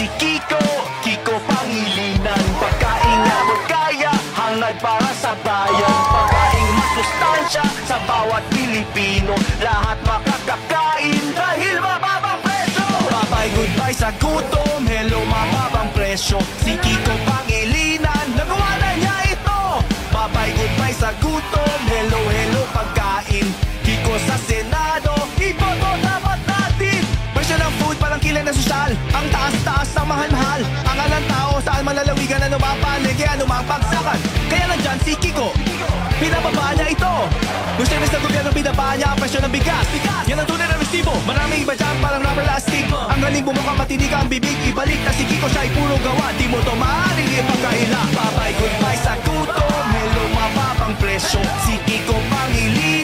si Kiko, Kiko Pangilinan. Pagkain na kaya, hangad para sa bayan. Pagkain mas sustansya sa bawat Pilipino. Lahat makakakain dahil mababang presyo. Bye-bye, goodbye sa gutom, hello mababang presyo. Si Kiko Pangilinan, nagawa na niya ito. Bye-bye, goodbye sa gutom, hello, hello pagkain. Kiko sa Senado, iboto dapat natin. Presyo ng food, parang kilay na sosyal. Ang taas-taas ng mahal-mahal. Ang alang tao, saan malalawigan na numapalig, kaya numapagsakan. Kaya nandyan si Kiko, pinababa niya ito. Yung service ng gobyerno, pinababa niya ang presyo ng bigas. Yan ang tunay na resibo, maraming iba dyan parang rubber lastic. Ang galing bumuka, matinig ang bibig, ibalik na si Kiko, siya'y puro gawa. Di mo to maaaring ipagkaila. Bye-bye, goodbye sa gutom, hello mababang presyo. Si Kiko Pangilinan.